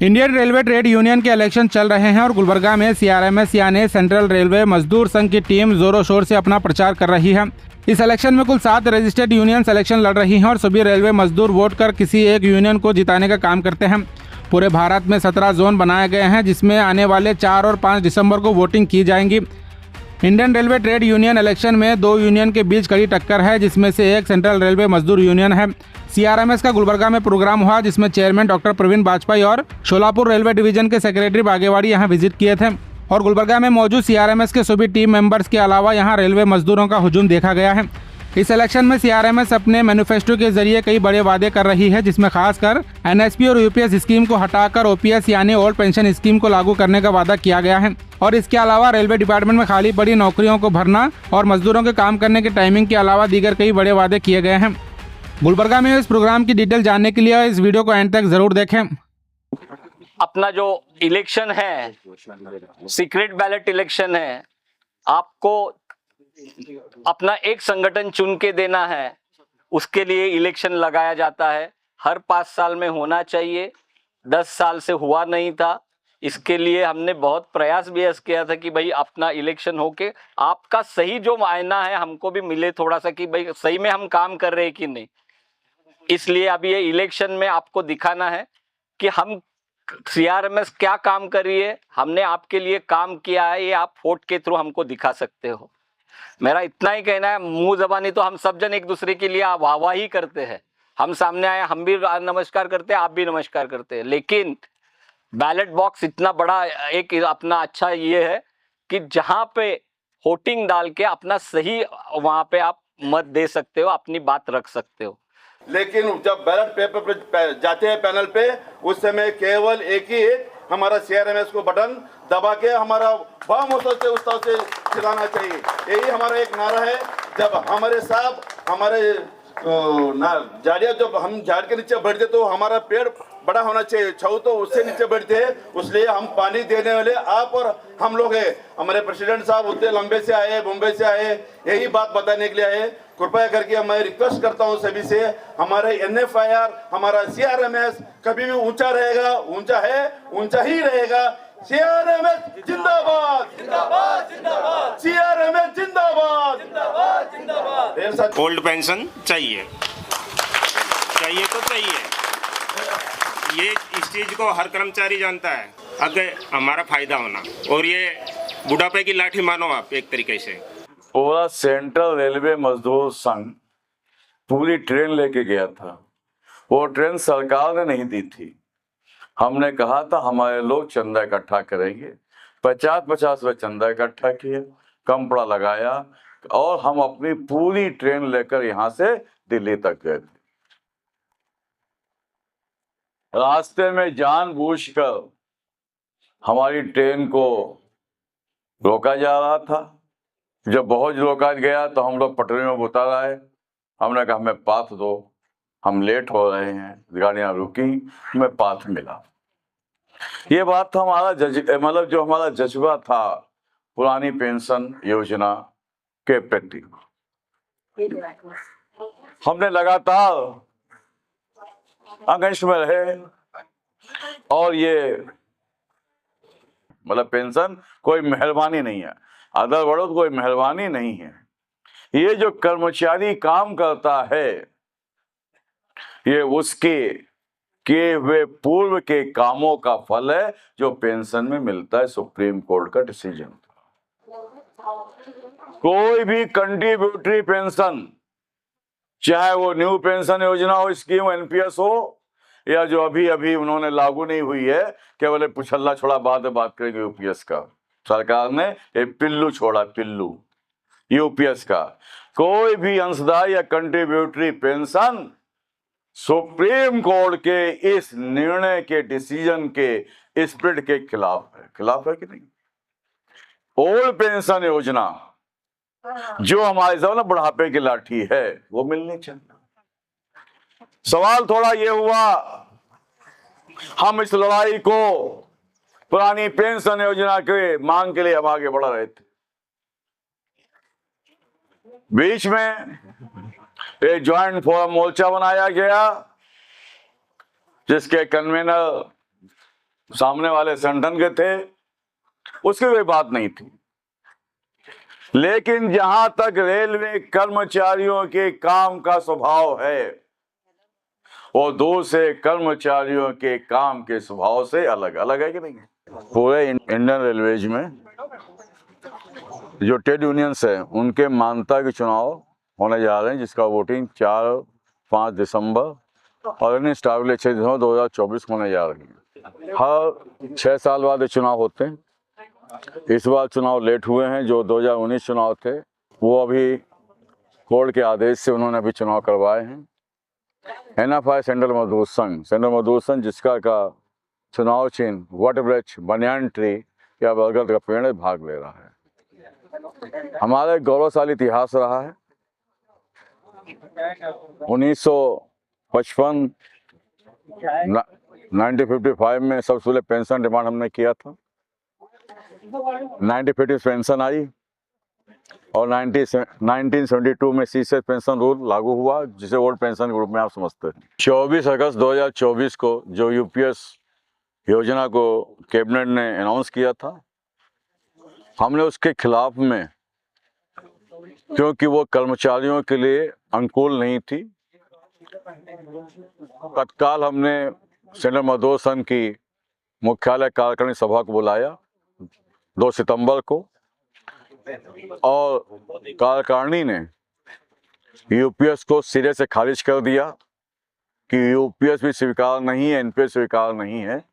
Indian railway trade union के election चल रहे हैं और गुलबर्गा में सीआरएमएस यानी सेंट्रल रेलवे मजदूर संघ की टीम जोरों शोर से अपना प्रचार कर रही है। इस इलेक्शन में कुल 7 रजिस्टर्ड यूनियन इलेक्शन लड़ रही हैं और सभी रेलवे मजदूर वोट कर किसी एक यूनियन को जिताने का काम करते हैं। पूरे भारत में 17 जोन बनाए गए हैं जिसमें आने वाले 4 और 5 दिसंबर को वोटिंग की जाएंगी। Indian railway trade union election में 2 यूनियन के बीच कड़ी टक्कर है जिसमें से एक सेंट्रल रेलवे मजदूर यूनियन है। सीआरएमएस का गुलबर्गा में प्रोग्राम हुआ जिसमें चेयरमैन डॉक्टर प्रवीण वाजपेयी और शोलापुर रेलवे डिवीजन के सेक्रेटरी बागेवाड़ी यहां विजिट किए थे और गुलबर्गा में मौजूद सीआरएमएस के सभी टीम मेंबर्स के अलावा यहां रेलवे मजदूरों का हुजूम देखा गया है। इस इलेक्शन में सीआरएमएस अपने मैनिफेस्टो के जरिए कई बड़े वादे कर रही है जिसमें खासकर एनएसपी और यूपीएस स्कीम को हटाकर ओपीएस यानी ओल्ड पेंशन स्कीम को लागू करने का वादा किया गया है और इसके अलावा रेलवे डिपार्टमेंट में खाली पड़ी नौकरियों को भरना और मजदूरों के काम करने के टाइमिंग के अलावा दीगर कई बड़े वादे किए गए हैं। गुलबर्गा में इस प्रोग्राम की डिटेल जानने के लिए इस वीडियो को एंड तक जरूर देखें। अपना जो इलेक्शन है, सीक्रेट बैलेट इलेक्शन है, आपको अपना एक संगठन चुन के देना है। उसके लिए इलेक्शन लगाया जाता है, हर 5 साल में होना चाहिए। 10 साल से हुआ नहीं था, इसके लिए हमने बहुत प्रयास भी किया था कि भाई अपना इलेक्शन होके आपका सही जो मायना है हमको भी मिले थोड़ा सा कि भाई सही में हम काम कर रहे हैं कि नहीं। इसलिए अभी ये इलेक्शन में आपको दिखाना है कि हम सीआरएमएस क्या काम कर रही है, हमने आपके लिए काम किया है, ये आप वोट के थ्रू हमको दिखा सकते हो। मेरा इतना ही कहना है, मुंह जबानी तो हम सब जन एक दूसरे के लिए वाहवाही करते हैं। हम सामने आए, हम भी नमस्कार करते हैं, आप भी नमस्कार करते हैं, लेकिन बैलेट बॉक्स इतना बड़ा एक अपना अच्छा ये है कि जहां पे वोटिंग डाल के अपना सही वहां पे आप मत दे सकते हो, अपनी बात रख सकते हो। लेकिन जब बैलेट पेपर पे जाते हैं पैनल पे, उस समय केवल एक ही हमारा सीआरएमएस को बटन दबा के हमारा बामों से उस तरह से चिल्लाना चाहिए। यही हमारा एक नारा है। जब हमारे साहब हमारे झाड़ियाँ जब हम झाड़ के नीचे बैठते तो हमारा पेड़ बड़ा होना चाहिए, छऊ तो उससे नीचे बैठते हैं, इसलिए हम पानी देने वाले आप और हम लोग हैं। हमारे प्रेसिडेंट साहब उतने लंबे से आए, मुंबई से आए, यही बात बताने के लिए आए। कृपया करके मैं रिक्वेस्ट करता हूं सभी से, हमारे एनएफआईआर हमारा सीआरएमएस कभी भी ऊंचा रहेगा, ऊंचा है, ऊंचा ही रहेगा। सीआरएमएस जिंदाबाद, जिंदाबाद, जिंदाबाद, सीआरएमएस जिंदाबाद, जिंदाबाद, जिंदाबाद। ओल्ड पेंशन चाहिए, चाहिए तो चाहिए। ये इस चीज को हर कर्मचारी जानता है, अगर हमारा फायदा होना, और ये बुढ़ापे की लाठी मानो आप एक तरीके से। पूरा सेंट्रल रेलवे मजदूर संघ पूरी ट्रेन लेके गया था। वो ट्रेन सरकार ने नहीं दी थी। हमने कहा था हमारे लोग चंदा इकट्ठा करेंगे, 50-50 में चंदा इकट्ठा किया, कपड़ा लगाया और हम अपनी पूरी ट्रेन लेकर यहाँ से दिल्ली तक गए थे। रास्ते में जानबूझकर हमारी ट्रेन को रोका जा रहा था। जब बहुत रोका गया तो हम लोग पटरी में उतर आए। हमने कहा हमें पाथ दो, हम लेट हो रहे हैं। गाड़ियां रुकी, हमें पाथ मिला। ये बात था हमारा मतलब जो हमारा जज्बा था पुरानी पेंशन योजना के प्रति। हमने लगातार अगेंस्ट में रहे और ये मतलब पेंशन कोई मेहरबानी नहीं है, अदर वर्ड कोई मेहरबानी नहीं है। ये जो कर्मचारी काम करता है ये उसके किए हुए पूर्व के कामों का फल है जो पेंशन में मिलता है। सुप्रीम कोर्ट का डिसीजन था। कोई भी कंट्रीब्यूटरी पेंशन, चाहे वो न्यू पेंशन योजना हो, स्कीम एनपीएस हो, या जो अभी अभी उन्होंने लागू नहीं हुई है, केवल पुछल्ला छोड़ा बाद में बात करेंगे यूपीएस का। सरकार ने एक पिल्लू छोड़ा, पिल्लू यूपीएस का। कोई भी अंशदायी या कंट्रीब्यूटरी पेंशन सुप्रीम कोर्ट के इस निर्णय के डिसीजन के स्पिरिट के खिलाफ है। खिलाफ है कि नहीं? ओल्ड पेंशन योजना जो हमारे सब ना बुढ़ापे की लाठी है वो मिलनी चाहिए। सवाल थोड़ा ये हुआ, हम इस लड़ाई को पुरानी पेंशन योजना के मांग के लिए हम आगे बढ़ रहे थे। बीच में एक ज्वाइंट फोरम मोर्चा बनाया गया जिसके कन्वीनर सामने वाले संगठन के थे, उसकी कोई बात नहीं थी। लेकिन जहां तक रेलवे कर्मचारियों के काम का स्वभाव है, वो दूसरे कर्मचारियों के काम के स्वभाव से अलग अलग है कि नहीं? पूरे इंडियन रेलवेज में जो ट्रेड यूनियंस है, उनके मान्यता के चुनाव होने जा रहे हैं, जिसका वोटिंग 4-5 दिसंबर और 6 दिसंबर 2024 होने जा रही है। हर 6 साल बाद ये चुनाव होते हैं। इस बार चुनाव लेट हुए हैं। जो 2019 चुनाव थे, वो अभी कोर्ट के आदेश से उन्होंने अभी चुनाव करवाए हैं। NFI सेंट्रल मजदूर संघ जिसका का चुनाव चिन्ह वट वृक्ष, बनियान ट्री या बरगद का पेड़ भाग ले रहा है। हमारा एक गौरवशाली इतिहास रहा है। 1955 1955 में सबसे पहले पेंशन डिमांड हमने किया था। 1950 पेंशन आई और 1972 में सीसेस पेंशन रूल लागू हुआ, जिसे ओल्ड पेंशन के रूप में आप समझते हैं। 24 अगस्त 2024 को जो यूपीएस योजना को कैबिनेट ने अनाउंस किया था, हमने उसके खिलाफ में, क्योंकि वो कर्मचारियों के लिए अनुकूल नहीं थी, तत्काल हमने सेंट्रल मजदूर संघ की मुख्यालय कार्यकारिणी सभा को बुलाया 2 सितंबर को, और कार्यकारिणी ने यूपीएस को सिरे से खारिज कर दिया कि यूपीएस भी स्वीकार नहीं है, एनपीएस स्वीकार नहीं है,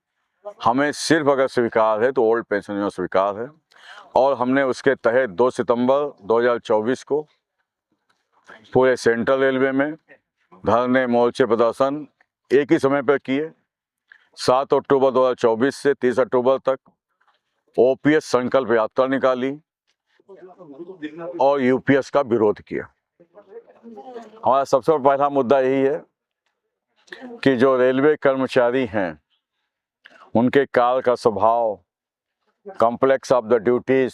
हमें सिर्फ अगर स्वीकार है तो ओल्ड पेंशन योजना स्वीकार है। और हमने उसके तहत 2 सितंबर 2024 को पूरे सेंट्रल रेलवे में धरने, मोर्चे, प्रदर्शन एक ही समय पर किए। 7 अक्टूबर 2024 से 30 अक्टूबर तक ओपीएस संकल्प यात्रा निकाली और यूपीएस का विरोध किया। हमारा सबसे पहला मुद्दा यही है कि जो रेलवे कर्मचारी हैं, उनके कार्य का स्वभाव, complex of the duties,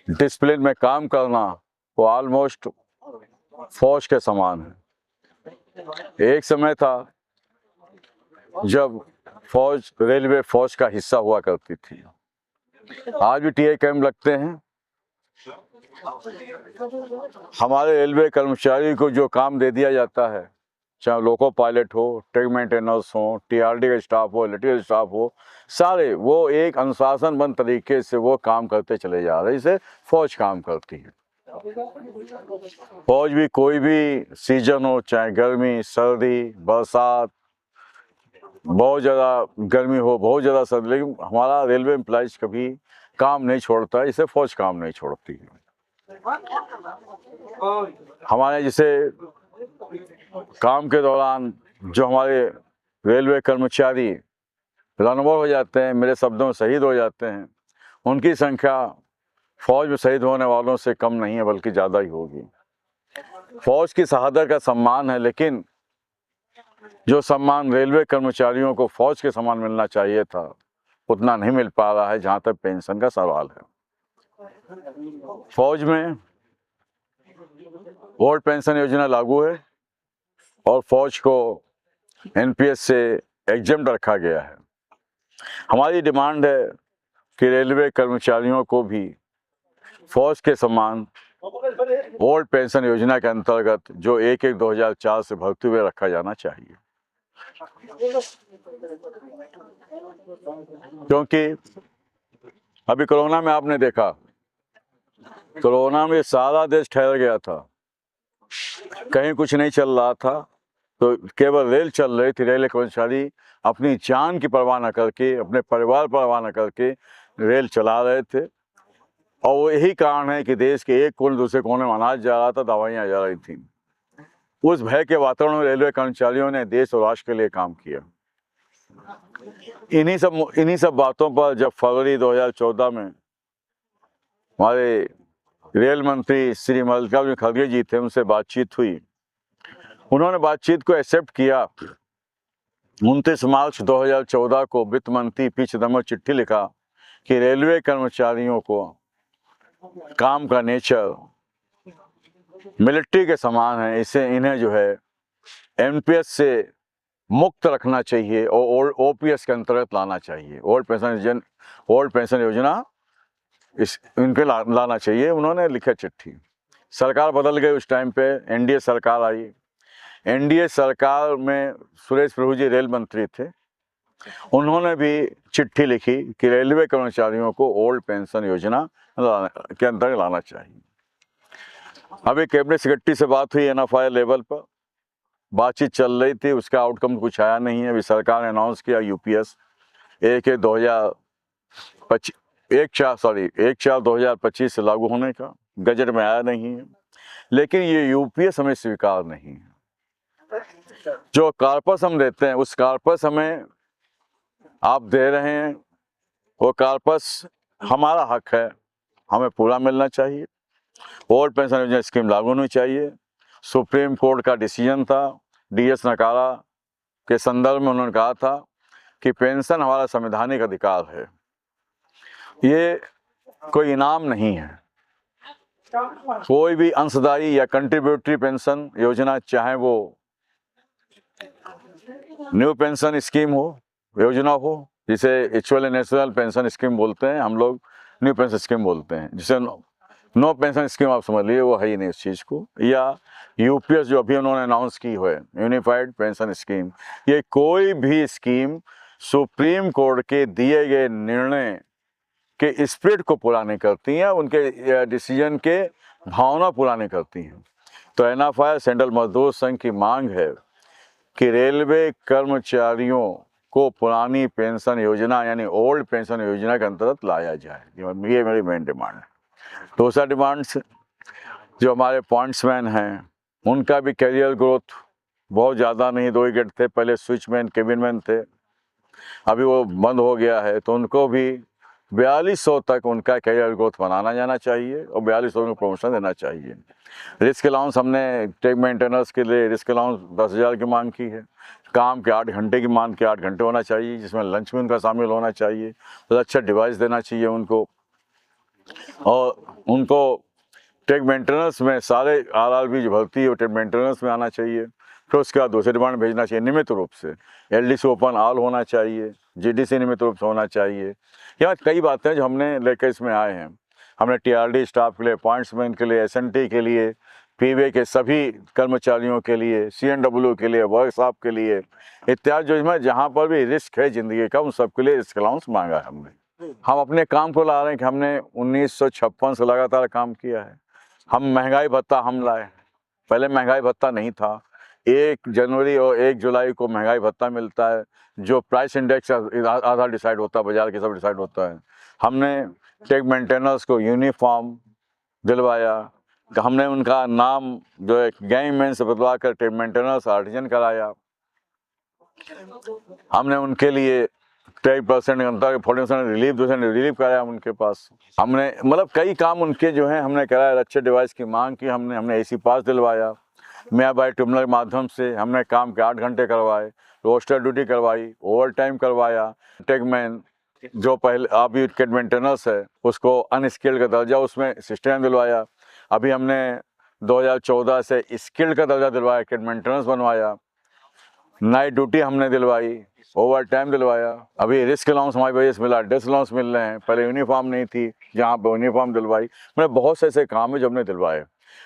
discipline में काम करना, वो ऑलमोस्ट फौज के समान है। एक समय था जब फौज, रेलवे फौज का हिस्सा हुआ करती थी। आज भी टीए कैंप लगते हैं। हमारे रेलवे कर्मचारी को जो काम दे दिया जाता है, चाहे लोको पायलट हो, ट्रैक मेंटेनेंस हो, टीआरडी का स्टाफ हो, इलेक्ट्रिकल स्टाफ हो, सारे वो एक अनुशासनबद्ध तरीके से वो काम करते चले जा रहे हैं। इसे फौज काम करती है। फौज भी कोई भी सीजन हो, चाहे गर्मी, सर्दी, बरसात, बहुत ज़्यादा गर्मी हो, बहुत ज़्यादा सर्दी, लेकिन हमारा रेलवे एम्प्लॉइज कभी काम नहीं छोड़ता है। इसे फौज काम नहीं छोड़ती है। हमारे जैसे काम के दौरान जो हमारे रेलवे कर्मचारी रनओवर हो जाते हैं, मेरे शब्दों में शहीद हो जाते हैं, उनकी संख्या फौज में शहीद होने वालों से कम नहीं है, बल्कि ज़्यादा ही होगी। फौज की शहादत का सम्मान है, लेकिन जो सम्मान रेलवे कर्मचारियों को फौज के समान मिलना चाहिए था, उतना नहीं मिल पा रहा है। जहाँ तक पेंशन का सवाल है, फौज में ओल्ड पेंशन योजना लागू है और फौज को एनपीएस से एग्जेम्प्ट रखा गया है। हमारी डिमांड है कि रेलवे कर्मचारियों को भी फौज के समान ओल्ड पेंशन योजना के अंतर्गत जो 1/1/2004 से भर्ती हुए रखा जाना चाहिए, क्योंकि अभी कोरोना में आपने देखा, कोरोना में सारा देश ठहर गया था, कहीं कुछ नहीं चल रहा था, तो केवल रेल चल रही थी। रेल कर्मचारी अपनी जान की परवाह न करके, अपने परिवार पर परवाह न करके रेल चला रहे थे। और वो यही कारण है कि देश के एक कोने दूसरे कोने में अनाज जा रहा था, दवाइयाँ जा रही थी। उस भय के वातावरण में रेलवे कर्मचारियों ने देश और राष्ट्र के लिए काम किया। इन्हीं सब बातों पर जब फरवरी 2014 में हमारे रेल मंत्री श्री मल्लिकार्जुन खड़गे जी थे, उनसे बातचीत हुई। उन्होंने बातचीत को एक्सेप्ट किया। 29 मार्च 2014 को वित्त मंत्री पी चिदम्बरम चिट्ठी लिखा कि रेलवे कर्मचारियों को काम का नेचर मिलिट्री के समान है, इसे इन्हें जो है एनपीएस से मुक्त रखना चाहिए और ओपीएस के अंतर्गत लाना चाहिए। ओल्ड पेंशन योजना इस इनके लाना चाहिए। उन्होंने लिखा चिट्ठी, सरकार बदल गई। उस टाइम पे एनडीए सरकार आई। एनडीए सरकार में सुरेश प्रभु जी रेल मंत्री थे। उन्होंने भी चिट्ठी लिखी कि रेलवे कर्मचारियों को ओल्ड पेंशन योजना के अंतर्गत लाना चाहिए। अभी कैबिनेट सेक्रेटरी से बात हुई, एनएफआई लेवल पर बातचीत चल रही थी, उसका आउटकम कुछ आया नहीं है। अभी सरकार ने अनाउंस किया यूपीएस 1/4/2025 से लागू होने का, गजट में आया नहीं है। लेकिन ये यूपीएस हमें स्वीकार नहीं है। जो कार्पस हम देते हैं, उस कार्पस हमें आप दे रहे हैं, वो कार्पस हमारा हक है, हमें पूरा मिलना चाहिए। ओल्ड पेंशन योजना स्कीम लागू होनी चाहिए। सुप्रीम कोर्ट का डिसीजन था, डीएस नकारा के संदर्भ में उन्होंने कहा था कि पेंशन हमारा संवैधानिक अधिकार है, ये कोई इनाम नहीं है। कोई भी अंशदायी या कंट्रीब्यूटरी पेंशन योजना, चाहे वो न्यू पेंशन स्कीम हो, योजना हो, जिसे एक्चुअली नेशनल पेंशन स्कीम बोलते हैं, हम लोग न्यू पेंशन स्कीम बोलते हैं, जिसे नो पेंशन स्कीम आप समझ लीजिए, वो है ही नहीं उस चीज़ को। या यूपीएस जो अभी उन्होंने अनाउंस की है, यूनिफाइड पेंशन स्कीम, ये कोई भी स्कीम सुप्रीम कोर्ट के दिए गए निर्णय के स्पिरिट को पूरा नहीं करती हैं, उनके डिसीजन के भावना पूरा नहीं करती हैं। तो एनएफआई सेंट्रल मजदूर संघ की मांग है कि रेलवे कर्मचारियों को पुरानी पेंशन योजना यानी ओल्ड पेंशन योजना के अंतर्गत लाया जाए। ये मेरी मेन डिमांड है। दूसरा डिमांड्स, जो हमारे पॉइंट्समैन हैं, उनका भी कैरियर ग्रोथ बहुत ज़्यादा नहीं, 2 ही गेट थे पहले, स्विचमैन केबिनमैन थे, अभी वो बंद हो गया है। तो उनको भी 4200 तक उनका कैरियर ग्रोथ बनाना जाना चाहिए और 4200 को प्रमोशन देना चाहिए। रिस्क अलाउंस हमने टेक मेंटेनेंस के लिए रिस्क अलाउंस 10,000 की मांग की है। काम के 8 घंटे की मांग के 8 घंटे होना चाहिए, जिसमें लंच में उनका शामिल होना चाहिए। तो अच्छा डिवाइस देना चाहिए उनको, और उनको टेक मेंटेनेंस में सारे आरआरबी जो भर्ती है वो टेक मेंटेनेंस में आना चाहिए। फिर उसके बाद दूसरे डिपार्टमेंट भेजना चाहिए नियमित रूप से। एलडीसी ओपन ऑल होना चाहिए, जीडीसी नियमित रूप से होना चाहिए। यहाँ कई बातें जो हमने लेकर इसमें आए हैं। हमने टीआरडी स्टाफ के लिए, पॉइंट्समैन के लिए, एसएनटी के लिए, पीवे के सभी कर्मचारियों के लिए, सीएनडब्ल्यू के लिए, वर्कशॉप के लिए इत्यादि, जो इसमें जहाँ पर भी रिस्क है ज़िंदगी का, उन सबके लिए रिस्क अलाउंस मांगा है हमने। हम अपने काम को ला रहे हैं कि हमने 1956 से लगातार काम किया है। हम महंगाई भत्ता हम लाए, पहले महंगाई भत्ता नहीं था। 1 जनवरी और 1 जुलाई को महंगाई भत्ता मिलता है, जो प्राइस इंडेक्स आधा डिसाइड होता है, बाजार के सब डिसाइड होता है। हमने टेक मेंटेनेंस को यूनिफॉर्म दिलवाया, हमने उनका नाम जो है गैंगमैन से बदलवा कर टेक मेंटेनेंस आर्टिजन कराया। हमने उनके लिए 10% अंतर 40% रिलीफ कराया उनके पास। हमने मतलब कई काम उनके जो हैं हमने कराया। अच्छे डिवाइस की मांग की हमने एसी पास दिलवाया। मियाँ बाई ट्रिब्यूनल के माध्यम से हमने काम के 8 घंटे करवाए, रोस्टर ड्यूटी करवाई, ओवर टाइम करवाया। टेकमैन जो पहले अभी टेक मेंटेनेंस है उसको अनस्किल्ड का दर्जा उसमें सिस्टम दिलवाया। अभी हमने 2014 से स्किल्ड का दर्जा दिलवाया, टेक मेंटेनेंस बनवाया। नाइट ड्यूटी हमने दिलवाई, ओवर टाइम दिलवाया। अभी रिस्क अलाउंस हमारी वजह से मिला, ड्रेस अलाउंस मिल रहे हैं। पहले यूनिफॉर्म नहीं थी, जहाँ पर यूनिफॉर्म दिलवाई। मतलब बहुत से ऐसे काम है जो हमने दिलवाए।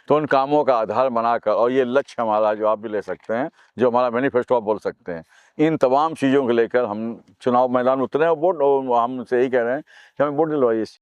तो उन कामों का आधार बनाकर, और ये लक्ष्य हमारा जो आप भी ले सकते हैं, जो हमारा मैनिफेस्टो आप बोल सकते हैं, इन तमाम चीज़ों को लेकर हम चुनाव मैदान उतरे हैं। और वोट हमसे यही कह रहे हैं कि हमें वोट दिलवाइए।